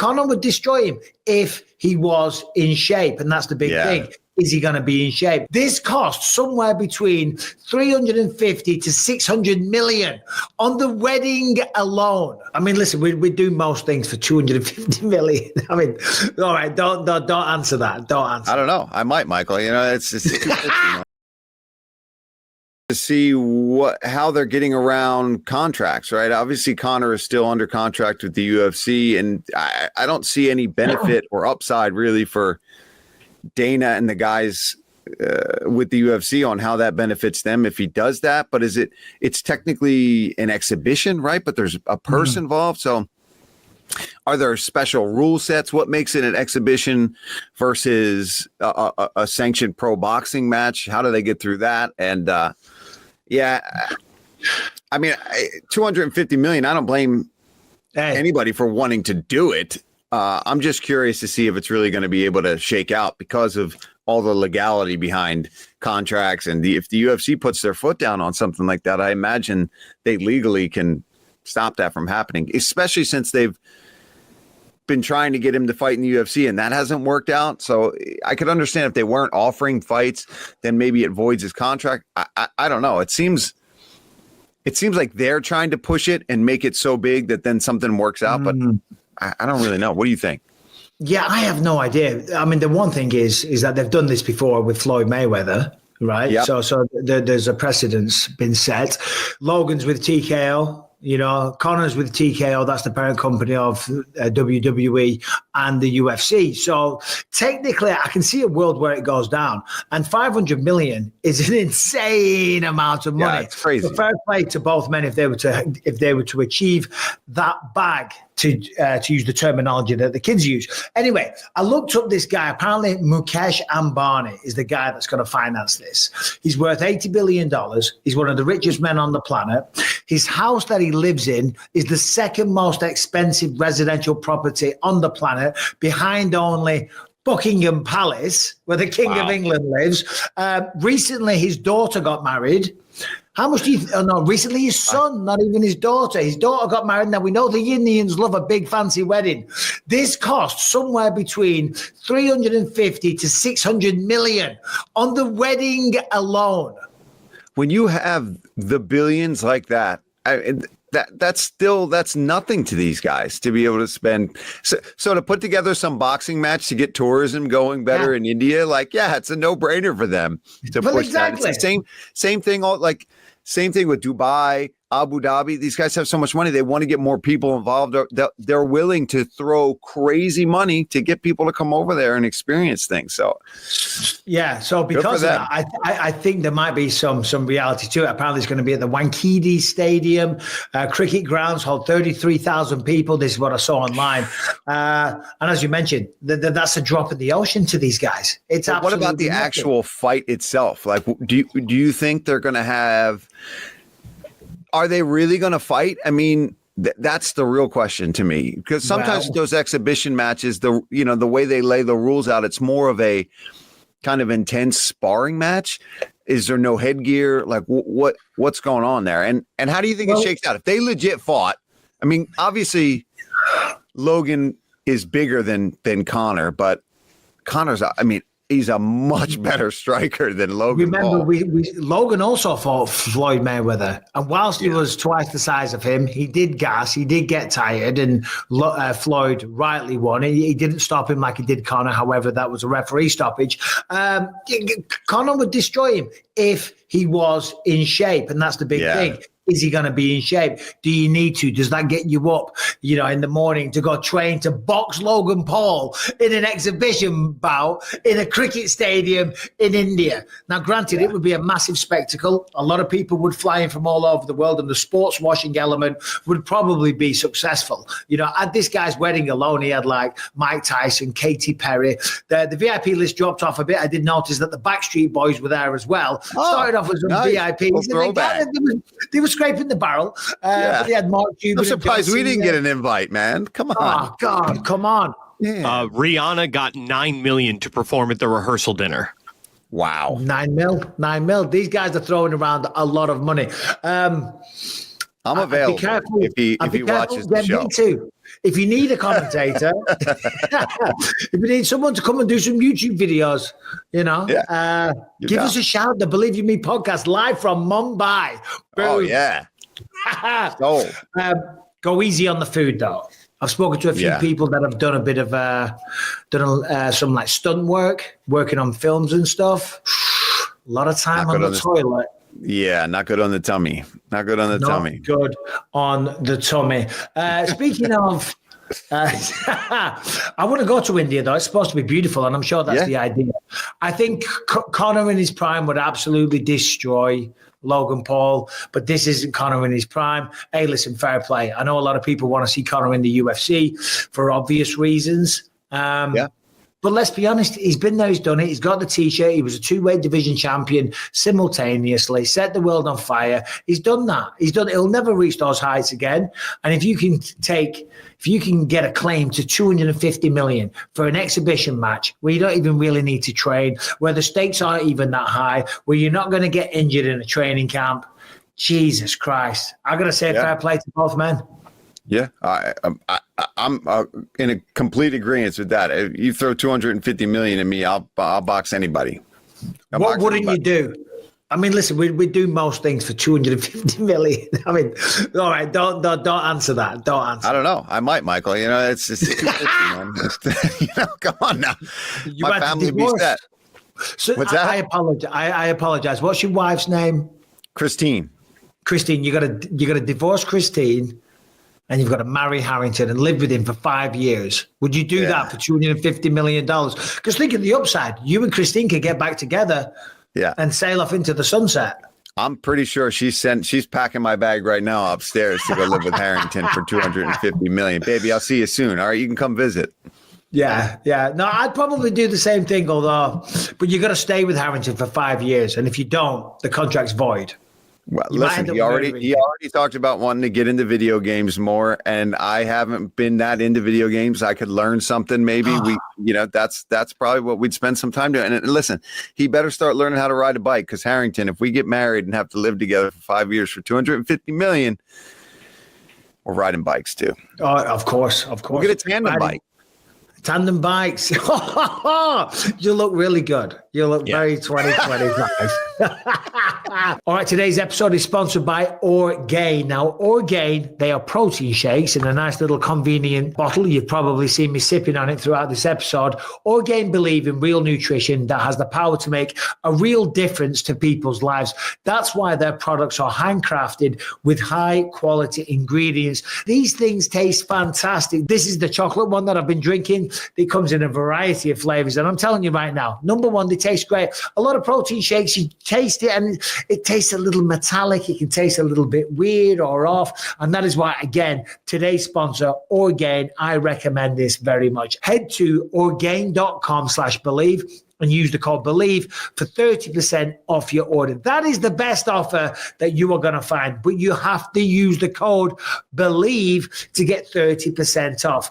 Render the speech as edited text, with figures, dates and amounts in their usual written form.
Conor would destroy him if he was in shape, and that's the big thing. Is he going to be in shape? This costs somewhere between 350 to 600 million on the wedding alone. I mean, listen, we do most things for 250 million. I mean, all right, don't answer that. Don't answer. I don't know. I might, Michael. You know, it's just to see how they're getting around contracts, right? Obviously, Conor is still under contract with the UFC, and I don't see any benefit or upside really for Dana and the guys with the UFC on how that benefits them if he does that. But it's technically an exhibition, right? But there's a purse involved. So are there special rule sets? What makes it an exhibition versus a sanctioned pro boxing match? How do they get through that? And I mean, 250 million, I don't blame anybody for wanting to do it. I'm just curious to see if it's really going to be able to shake out because of all the legality behind contracts. And if the UFC puts their foot down on something like that, I imagine they legally can stop that from happening, especially since they've been trying to get him to fight in the UFC and that hasn't worked out. So I could understand if they weren't offering fights, then maybe it voids his contract. I don't know. It seems like they're trying to push it and make it so big that then something works out, but I don't really know. What do you think? Yeah, I have no idea. I mean, the one thing is that they've done this before with Floyd Mayweather, right? Yep. So there's a precedence been set. Logan's with TKO. You know, Conor's with TKO, that's the parent company of WWE and the UFC. So technically, I can see a world where it goes down. And 500 million is an insane amount of money. Yeah, it's crazy. So fair play to both men if they were to achieve that bag. To use the terminology that the kids use. Anyway, I looked up this guy. Apparently, Mukesh Ambani is the guy that's going to finance this. He's worth $80 billion. He's one of the richest men on the planet. His house that he lives in is the second most expensive residential property on the planet, behind only Buckingham Palace, where the King of England lives. Recently, his daughter got married. How much do you recently his son, not even his daughter. His daughter got married. Now, we know the Indians love a big fancy wedding. This costs somewhere between 350 to 600 million on the wedding alone. When you have the billions like that, that's nothing to these guys to be able to spend. So to put together some boxing match to get tourism going better in India, it's a no-brainer for them to push that. It's the same thing. Same thing with Dubai, Abu Dhabi. These guys have so much money. They want to get more people involved. They're willing to throw crazy money to get people to come over there and experience things. So, So because of that, I think there might be some reality to it. Apparently, it's going to be at the Wankhede Stadium. Cricket grounds hold 33,000 people. This is what I saw online. And as you mentioned, that's a drop in the ocean to these guys. It's absolutely what about the actual fight itself? Like, do you think they're going to have? Are they really going to fight? I mean, that's the real question to me, because sometimes those exhibition matches, the way they lay the rules out, it's more of a kind of intense sparring match. Is there no headgear? Like what's going on there? And how do you think it shakes out? If they legit fought, I mean, obviously Logan is bigger than Conor, but Conor's, I mean, he's a much better striker than Logan Paul. Remember, Logan also fought Floyd Mayweather. And whilst he was twice the size of him, he did gas, he did get tired, and Floyd rightly won. He didn't stop him like he did Conor. However, that was a referee stoppage. Conor would destroy him if he was in shape, and that's the big thing. Is he going to be in shape? Do you need to? Does that get you up, in the morning to go train to box Logan Paul in an exhibition bout in a cricket stadium in India? Now, granted, it would be a massive spectacle. A lot of people would fly in from all over the world, and the sports washing element would probably be successful. At this guy's wedding alone, he had like Mike Tyson, Katy Perry. The VIP list dropped off a bit. I did notice that the Backstreet Boys were there as well. Started off as VIPs. They were scraping the barrel. But they had Mark Cuban. I'm surprised we didn't get an invite, man. Come on. Oh, God, come on. Yeah. Rihanna got $9 million to perform at the rehearsal dinner. Wow. $9 million. These guys are throwing around a lot of money. I'm available be careful. if he watches the show. Me too. If you need a commentator, if you need someone to come and do some YouTube videos, give us a shout. The Believe You Me podcast live from Mumbai. Boom. Oh yeah. Go easy on the food though. I've spoken to a few people that have done a bit of some like stunt work, working on films and stuff. A lot of time on the toilet. Yeah, not good on the tummy. Not good on the tummy. Good on the tummy. Speaking of, I want to go to India, though. It's supposed to be beautiful, and I'm sure that's the idea. I think Conor in his prime would absolutely destroy Logan Paul, but this isn't Conor in his prime. Hey, listen, fair play. I know a lot of people want to see Conor in the UFC for obvious reasons. But let's be honest, he's been there, he's done it. He's got the T-shirt. He was a two-weight division champion simultaneously, set the world on fire. He's done that. He's done it. He'll never reach those heights again. And if you can get a claim to 250 million for an exhibition match where you don't even really need to train, where the stakes aren't even that high, where you're not going to get injured in a training camp, Jesus Christ. I got to say fair play to both men. Yeah, I'm in a complete agreement with that. If you throw 250 million at me, I'll box anybody. What wouldn't you do? I mean, listen, we do most things for 250 million. I mean, all right, don't answer that. Don't answer. I don't know. I might, Michael. It's 250, man. Come on now. My family be set. So what's that? I apologize. What's your wife's name? Christine. Christine, you got to divorce Christine. And you've got to marry Harrington and live with him for 5 years. Would you do that for $250 million? Because think of the upside. You and Christine could get back together and sail off into the sunset. I'm pretty sure she's packing my bag right now upstairs to go live with Harrington for $250 million. Baby, I'll see you soon. All right, you can come visit. Yeah. No, I'd probably do the same thing, but you got to stay with Harrington for 5 years. And if you don't, the contract's void. Well, listen, he already talked about wanting to get into video games more, and I haven't been that into video games. I could learn something. Maybe that's probably what we'd spend some time doing. And listen, he better start learning how to ride a bike, because Harrington, if we get married and have to live together for 5 years for 250 million, we're riding bikes too. Oh, of course. We'll get a tandem bike. Tandem bikes. You look really good. You look very 2025. All right, today's episode is sponsored by Orgain. Now, Orgain, they are protein shakes in a nice little convenient bottle. You've probably seen me sipping on it throughout this episode. Orgain believe in real nutrition that has the power to make a real difference to people's lives. That's why their products are handcrafted with high quality ingredients. These things taste fantastic. This is the chocolate one that I've been drinking. It comes in a variety of flavors. And I'm telling you right now, number one, they taste great. A lot of protein shakes, you taste it and it tastes a little metallic. It can taste a little bit weird or off. And that is why, again, today's sponsor, Orgain, I recommend this very much. Head to orgain.com/believe and use the code BELIEVE for 30% off your order. That is the best offer that you are going to find, but you have to use the code BELIEVE to get 30% off.